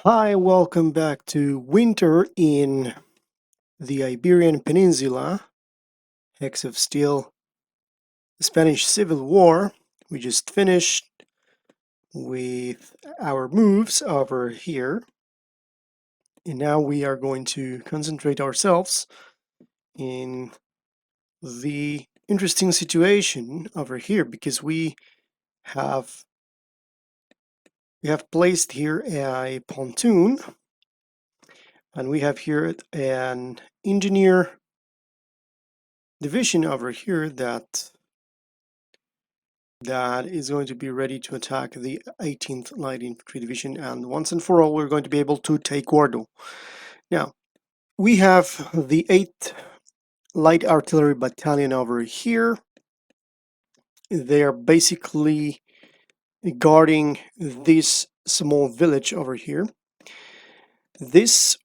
Hi, welcome back to Winter in the Iberian Peninsula, Hex of Steel, the Spanish Civil War. We just finished with our moves over here, and now we are going to concentrate ourselves in the interesting situation over here because have we have placed here a pontoon, and we have here an engineer division over here that is going to be ready to attack the 18th Light Infantry Division, and once and for all we're going to be able to take Guardo. Now, we have the 8th Light Artillery Battalion over here. They are basically guarding this small village over here. This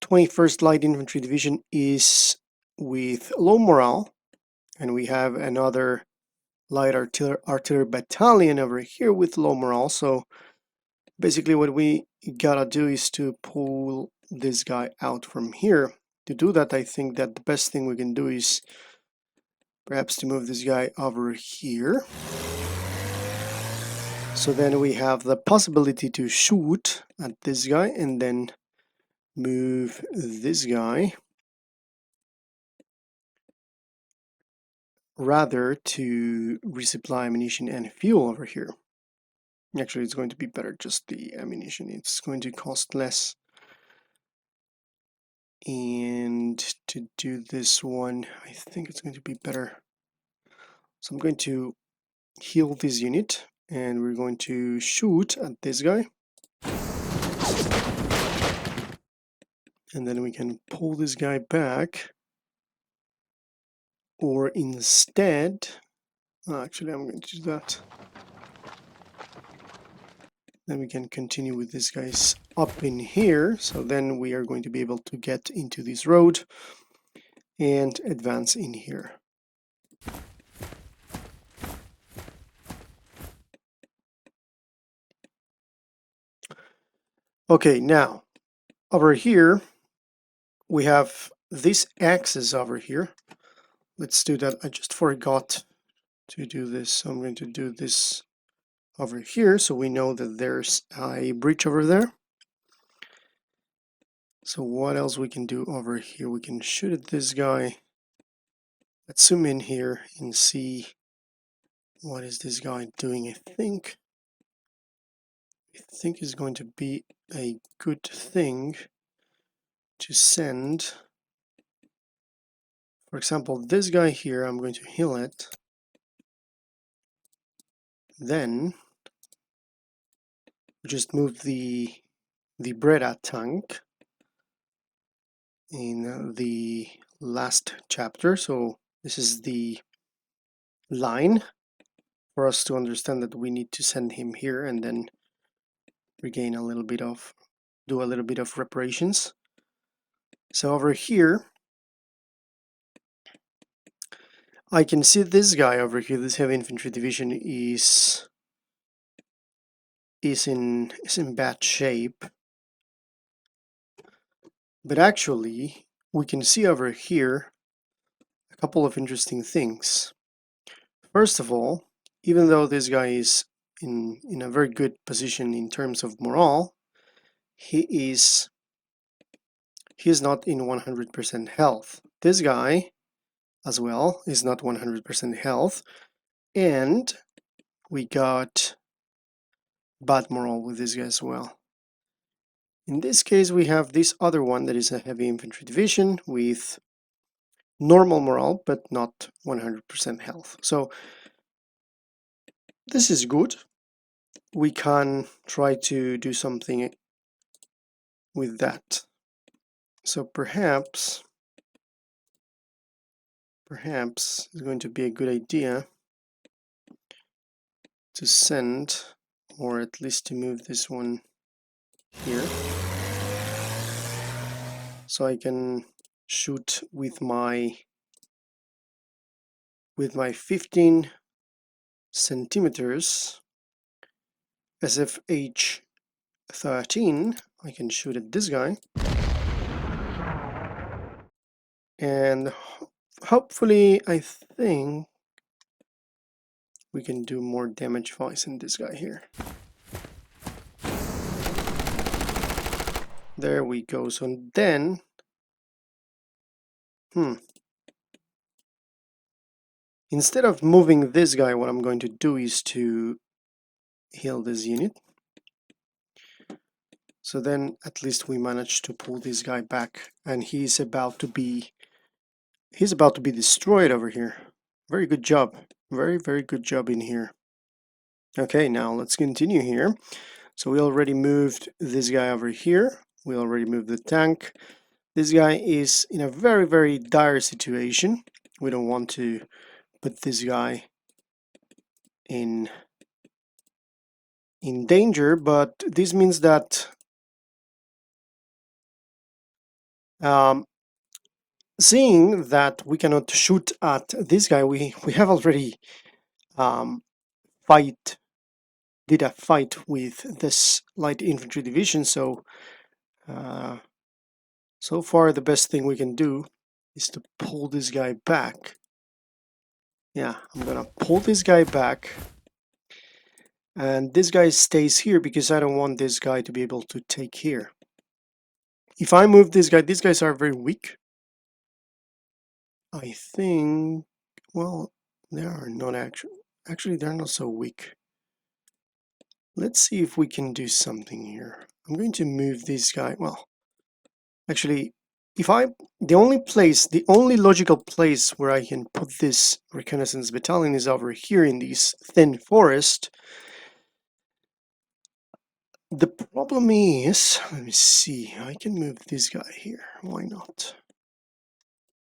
21st Light Infantry Division is with low morale, and we have another light artillery battalion over here with low morale. So basically what we gotta do is to pull this guy out from here. To do that, I think that the best thing we can do is perhaps to move this guy over here. So then we have the possibility to shoot at this guy and then move this guy rather to resupply ammunition and fuel over here. Actually, it's going to be better just the ammunition. It's going to cost less. And to do this one, I think it's going to be better. So I'm going to heal this unit and we're going to shoot at this guy. And then we can pull this guy back. Or instead, actually I'm going to do that. Then we can continue with this guys up in here. So then we are going to be able to get into this road and advance in here. Okay, now over here we have this axis over here. Let's do that. I just forgot to do this, so I'm going to do this over here so we know that there's a breach over there. So what else we can do over here? We can shoot at this guy. Let's zoom in here and see what is this guy doing. I think is going to be a good thing to send. For example, this guy here, I'm going to heal it. Then just move the Breda tank in the last chapter. So this is the line for us to understand that we need to send him here and then regain a little bit of, do a little bit of reparations. So over here, I can see this guy over here, this heavy infantry division is in bad shape. But actually, we can see over here a couple of interesting things. First of all, even though this guy is in a very good position in terms of morale, he is not in 100% health. This guy as well is not 100% health, and we got bad morale with this guy as well. In this case, we have this other one that is a heavy infantry division with normal morale but not 100% health. So this is good. We can try to do something with that. So perhaps it's going to be a good idea to send, or at least to move this one here, so I can shoot with my 15 centimeters SFH 13, I can shoot at this guy. And hopefully, I think we can do more damage if I send this guy here. There we go. So then, instead of moving this guy, what I'm going to do is to heal this unit. So then at least we managed to pull this guy back, and he's about to be destroyed over here. Very good job. Very, very good job in here. Okay, now let's continue here. So we already moved this guy over here. We already moved the tank. This guy is in a very, very dire situation. We don't want to put this guy in danger, but this means that seeing that we cannot shoot at this guy, we have already did a fight with this light infantry division. So so far the best thing we can do is to pull this guy back. Yeah, I'm gonna pull this guy back, and this guy stays here because I don't want this guy to be able to take here. If I move this guy, these guys are very weak. I think, well, they are not actually they're not so weak. Let's see if we can do something here. I'm going to move this guy. Well, actually, the only logical place where I can put this reconnaissance battalion is over here in this thin forest. The problem is, let me see, I can move this guy here. Why not?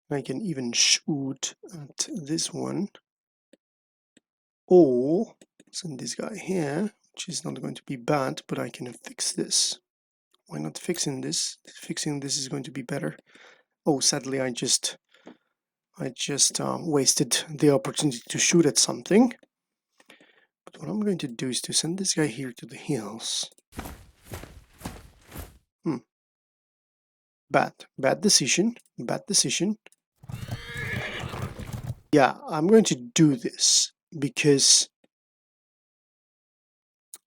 I can even shoot at this one. Or send this guy here, which is not going to be bad, but I can fix this. Why not fixing this? Fixing this is going to be better. Oh, sadly, I just wasted the opportunity to shoot at something. But what I'm going to do is to send this guy here to the hills. Bad decision. Bad decision. Yeah, I'm going to do this because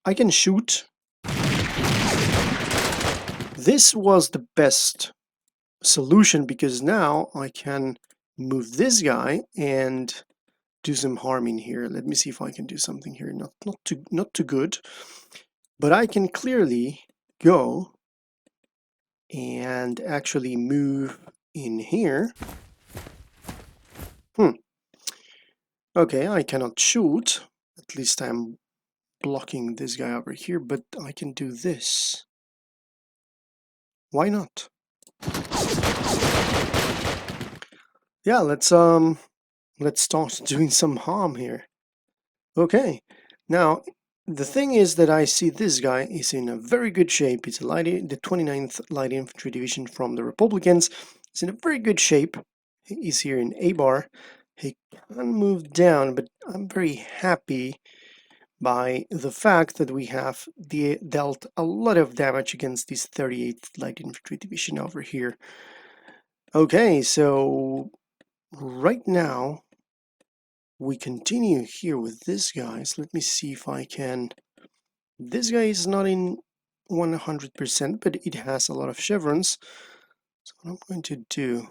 I can shoot. This was the best solution because now I can move this guy and do some harm in here. Let me see if I can do something here. Not too good, but I can clearly go and actually move in here. Okay, I cannot shoot. At least I'm blocking this guy over here, but I can do this. Why not? Yeah, let's start doing some harm here. Okay, now the thing is that I see this guy is in a very good shape. It's the 29th Light Infantry Division from the Republicans. It's in a very good shape. He is here in A bar. He can move down, but I'm very happy by the fact that we have dealt a lot of damage against this 38th Light Infantry Division over here. Okay, so right now we continue here with this guys. Let me see if I can. This guy is not in 100%, but it has a lot of chevrons. So what I'm going to do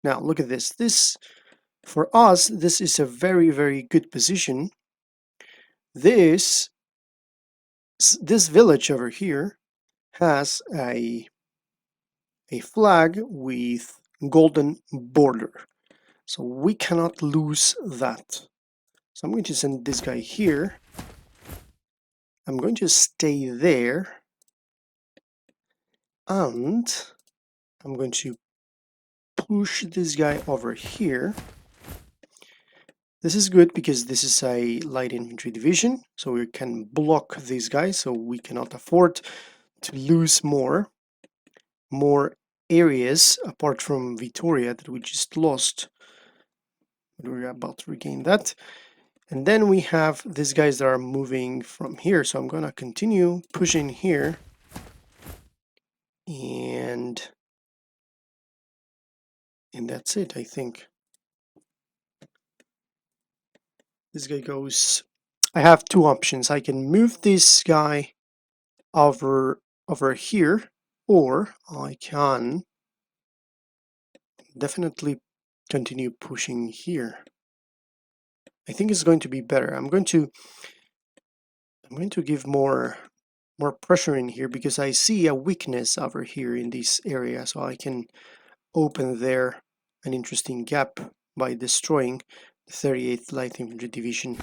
now, look at this. This for us, this is a very, very good position. This village over here has a flag with golden border, so we cannot lose that. So I'm going to send this guy here. I'm going to stay there, and I'm going to push this guy over here. This is good because this is a light infantry division, so we can block these guys, so we cannot afford to lose more areas apart from Vitoria that we just lost. But we're about to regain that. And then we have these guys that are moving from here, so I'm gonna continue pushing here. and that's it, I think. This guy goes. I have two options. I can move this guy over here, or I can definitely continue pushing here. I think it's going to be better. I'm going to give more pressure in here because I see a weakness over here in this area, so I can open there an interesting gap by destroying the 38th Light Infantry Division.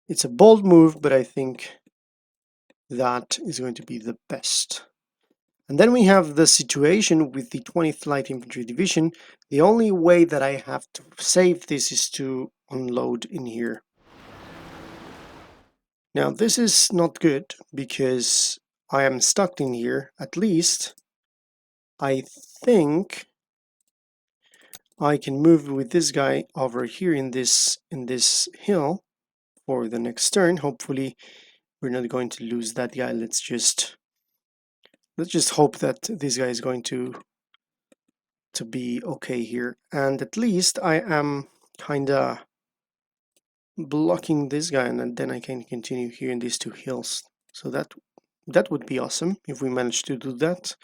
It's a bold move, but I think that is going to be the best. And then we have the situation with the 20th Light Infantry Division. The only way that I have to save this is to unload in here. Now this is not good because I am stuck in here. At least I think I can move with this guy over here in this hill for the next turn. Hopefully we're not going to lose that guy. Let's just hope that this guy is going to be okay here. And at least I am kinda blocking this guy, and then I can continue here in these two hills. So that would be awesome if we manage to do that.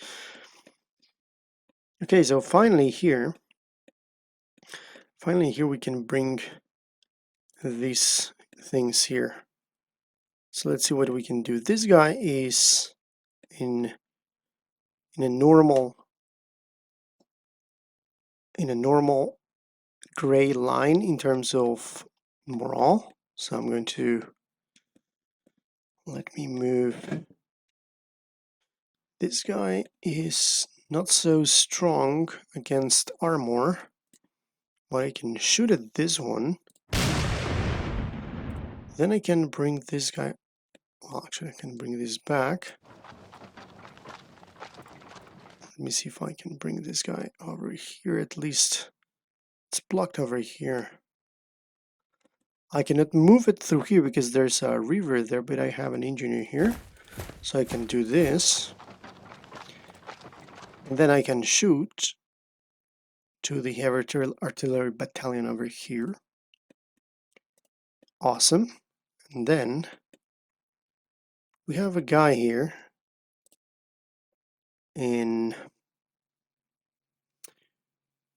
Okay, so finally here we can bring these things here. So let's see what we can do. This guy is in a normal gray line in terms of morale. So I'm going to let me move. This guy is not so strong against armor, but I can shoot at this one. Then I can bring this guy. Well, actually, I can bring this back. Let me see if I can bring this guy over here at least. It's blocked over here. I cannot move it through here because there's a river there, but I have an engineer here. So I can do this. And then I can shoot to the heavy artillery battalion over here. Awesome. And then we have a guy here in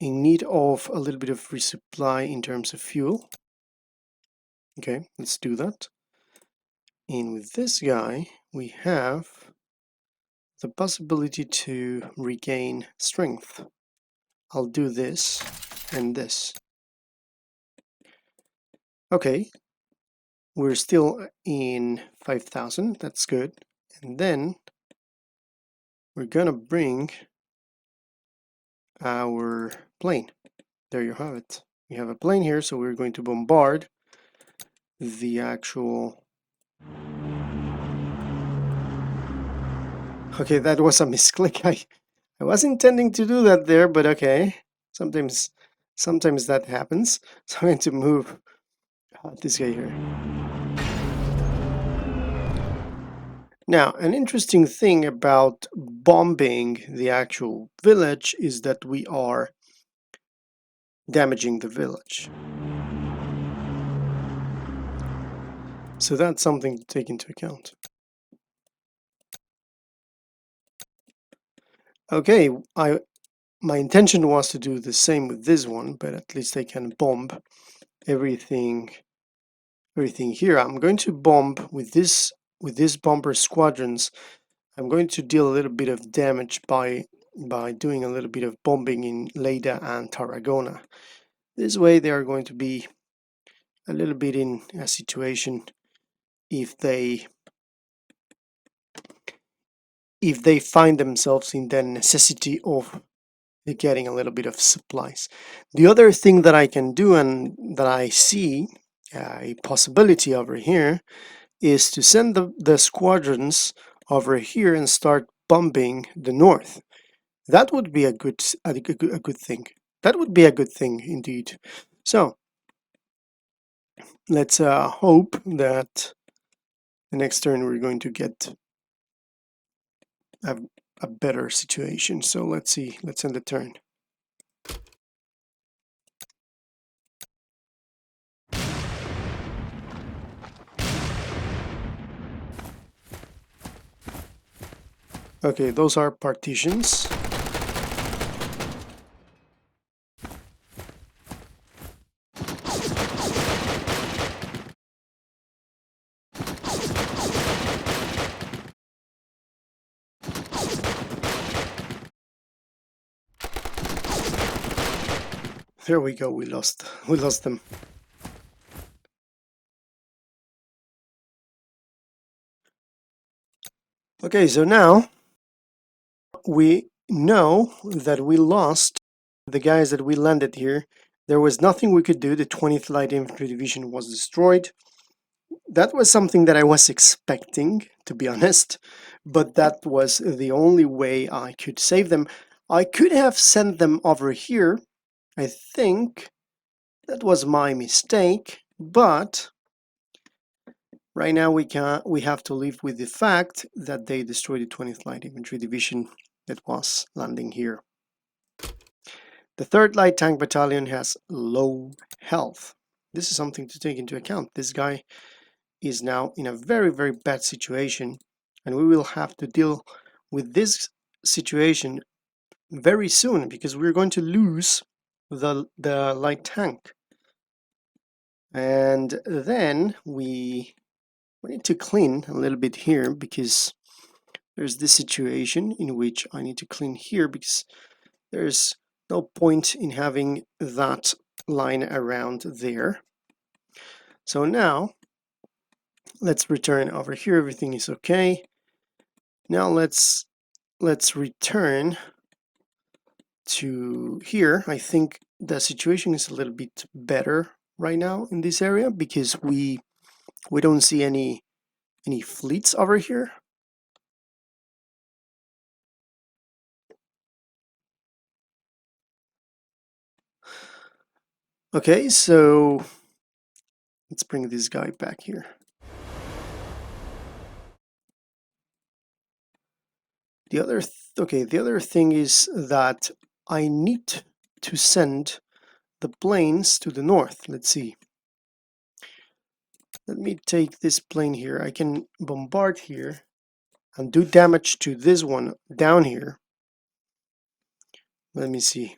need of a little bit of resupply in terms of fuel. Okay, let's do that. And with this guy, we have the possibility to regain strength. I'll do this and this. Okay, we're still in 5,000, that's good. And then we're gonna bring our plane. There you have it. We have a plane here, so we're going to bombard the actual... Okay, that was a misclick. I was intending to do that there, but okay. Sometimes that happens. So I'm going to move this guy here. Now, an interesting thing about bombing the actual village is that we are damaging the village. So that's something to take into account. Okay, my intention was to do the same with this one, but at least I can bomb everything here. I'm going to bomb with this bomber squadrons. I'm going to deal a little bit of damage by doing a little bit of bombing in Lleida and Tarragona. This way they are going to be a little bit in a situation if they find themselves in the necessity of getting a little bit of supplies. The other thing that I can do and that I see a possibility over here is to send the squadrons over here and start bombing the north. That would be a good thing. That would be a good thing indeed. So let's hope that the next turn we're going to get have a better situation. So let's see, let's end the turn. Okay, those are partitions. There we go, we lost them. Okay, so now we know that we lost the guys that we landed here. There was nothing we could do. The 20th Light Infantry Division was destroyed. That was something that I was expecting, to be honest, but that was the only way I could save them. I could have sent them over here. I think that was my mistake, but right now we have to live with the fact that they destroyed the 20th Light Infantry Division that was landing here. The 3rd Light Tank Battalion has low health. This is something to take into account. This guy is now in a very, very bad situation, and we will have to deal with this situation very soon because we're going to lose the light tank. And then we need to clean a little bit here because there's this situation in which I need to clean here because there's no point in having that line around there. So now let's return over here. Everything is okay. Now let's return to here. I think the situation is a little bit better right now in this area because we don't see any fleets over here. Okay, so let's bring this guy back here. The other thing is that I need to send the planes to the north. Let's see. Let me take this plane here. I can bombard here and do damage to this one down here. Let me see.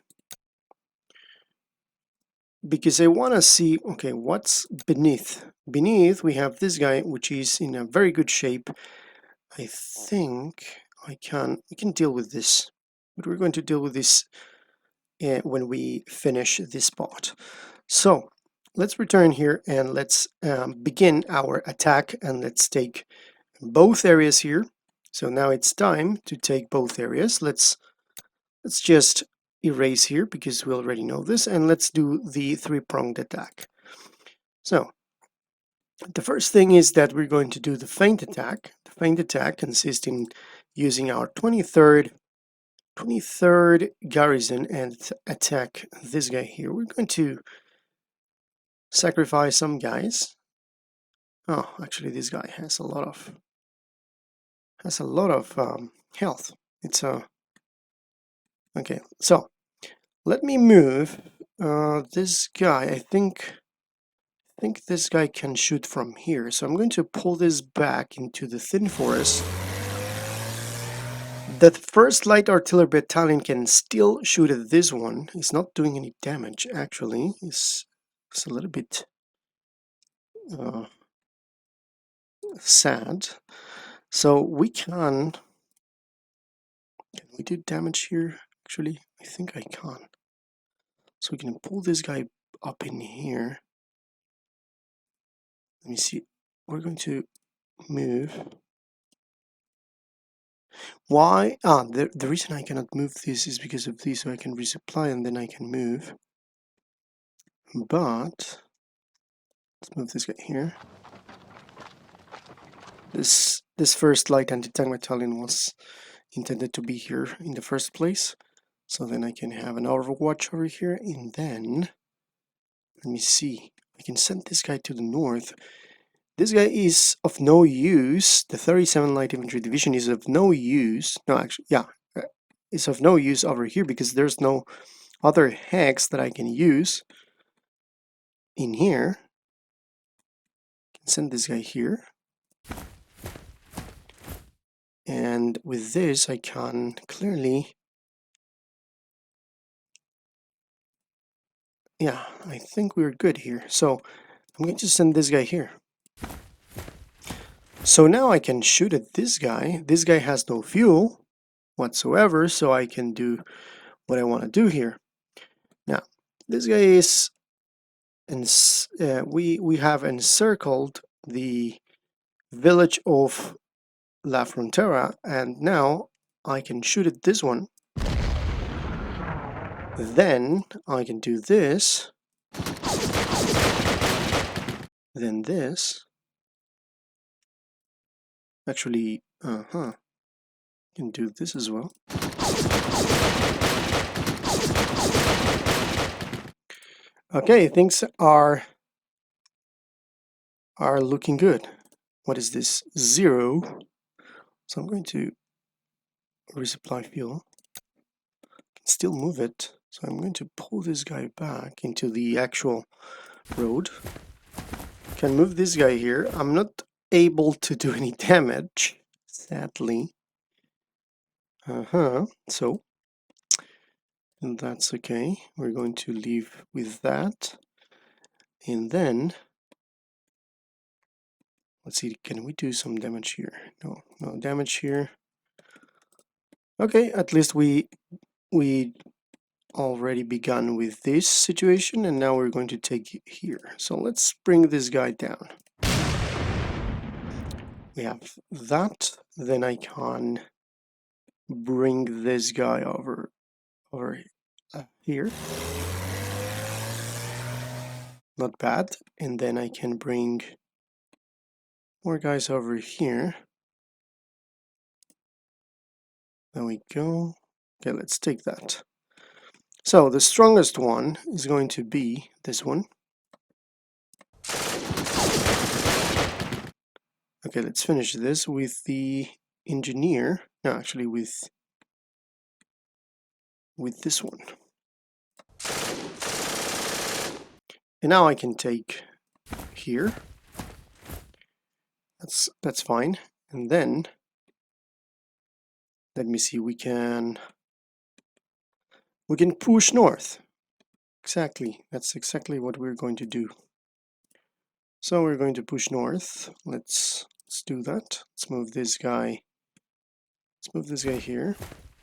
Because I want to see, okay, what's beneath? Beneath, we have this guy, which is in a very good shape. I think we can deal with this. But we're going to deal with this when we finish this part. So let's return here and let's begin our attack, and let's take both areas here. So now it's time to take both areas. Let's just erase here because we already know this, and let's do the three-pronged attack. So the first thing is that we're going to do the feint attack. The feint attack consists in using our 23rd garrison and attack this guy here. We're going to sacrifice some guys. Oh, actually this guy has a lot of health. It's a okay. So let me move this guy. I think this guy can shoot from here. So I'm going to pull this back into the thin forest. The 1st Light Artillery Battalion can still shoot at this one. It's not doing any damage, actually. It's a little bit sad. So we can we do damage here? Actually, I think I can. So we can pull this guy up in here. Let me see. We're going to move. Why? The reason I cannot move this is because of this, so I can resupply and then I can move. But let's move this guy here. This 1st Light Anti-Tank Battalion was intended to be here in the first place, so then I can have an overwatch over here, and then let me see. I can send this guy to the north. This guy is of no use. The 37 Light Infantry Division is of no use. No, actually, yeah, it's of no use over here because there's no other hex that I can use in here. I can send this guy here. And with this, I can clearly... Yeah, I think we're good here. So I'm going to send this guy here. So now I can shoot at this guy. This guy has no fuel whatsoever, so I can do what I want to do here. Now, this guy is... we have encircled the village of La Frontera, and now I can shoot at this one. Then I can do this, then this. Actually, can do this as well. Okay, things are looking good. What is this? 0. So I'm going to resupply fuel. Can still move it. So I'm going to pull this guy back into the actual road. Can move this guy here. I'm not able to do any damage, sadly. So, and that's okay. We're going to leave with that. And then, let's see, can we do some damage here? No, no damage here. Okay, at least we already begun with this situation, and now we're going to take it here. So let's bring this guy down. We have that. Then I can bring this guy over here. Not bad. And then I can bring more guys over here. There we go. Okay, let's take that. So the strongest one is going to be this one. Okay, let's finish this with the engineer. No, actually with this one. And now I can take here. That's fine. And then let me see, we can push north. Exactly. That's exactly what we're going to do. So we're going to push north. Let's do that. Let's move this guy. Let's move this guy here.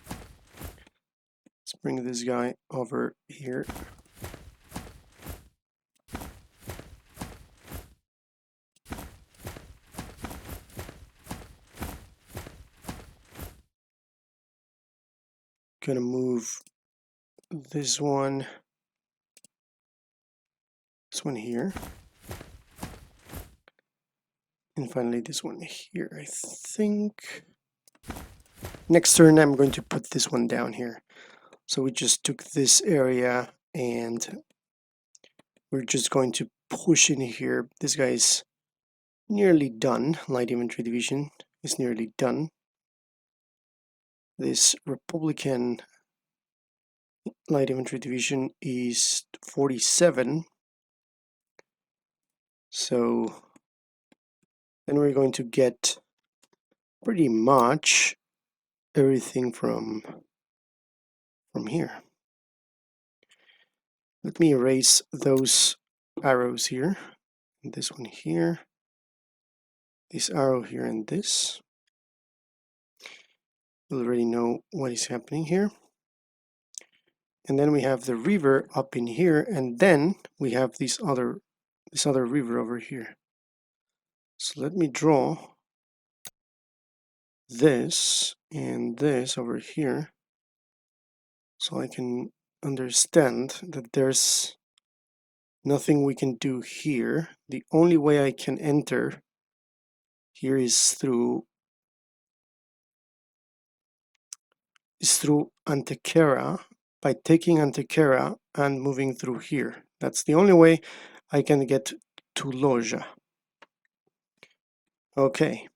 Let's bring this guy over here. Gonna move this one here, and finally this one here. I think next turn I'm going to put this one down here. So we just took this area and we're just going to push in here. This guy is nearly done. Light Infantry Division is nearly done. This Republican Light Infantry Division is 47. So then we're going to get pretty much everything from here. Let me erase those arrows here, and this one here, this arrow here, and this. You already know what is happening here. And then we have the river up in here, and then we have this other river over here. So let me draw this and this over here, so I can understand that there's nothing we can do here. The only way I can enter here is through Antequera, by taking Antequera and moving through here. That's the only way I can get to Loja. Okay.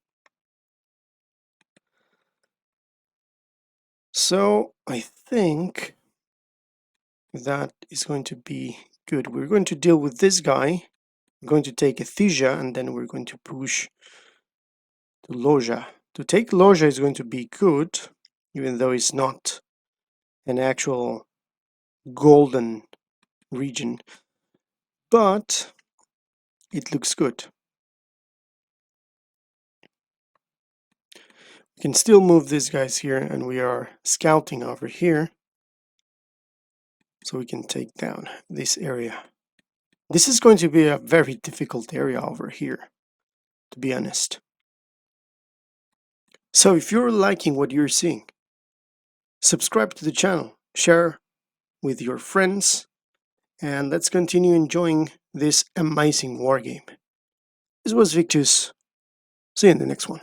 So I think that is going to be good. We're going to deal with this guy. We're going to take Ethisia, and then we're going to push to Loja. To take Loja is going to be good, even though it's not an actual golden region, but it looks good. We can still move these guys here, and we are scouting over here, so we can take down this area. This is going to be a very difficult area over here, to be honest. So if you're liking what you're seeing, subscribe to the channel, share with your friends, and let's continue enjoying this amazing wargame. This was Victus. See you in the next one.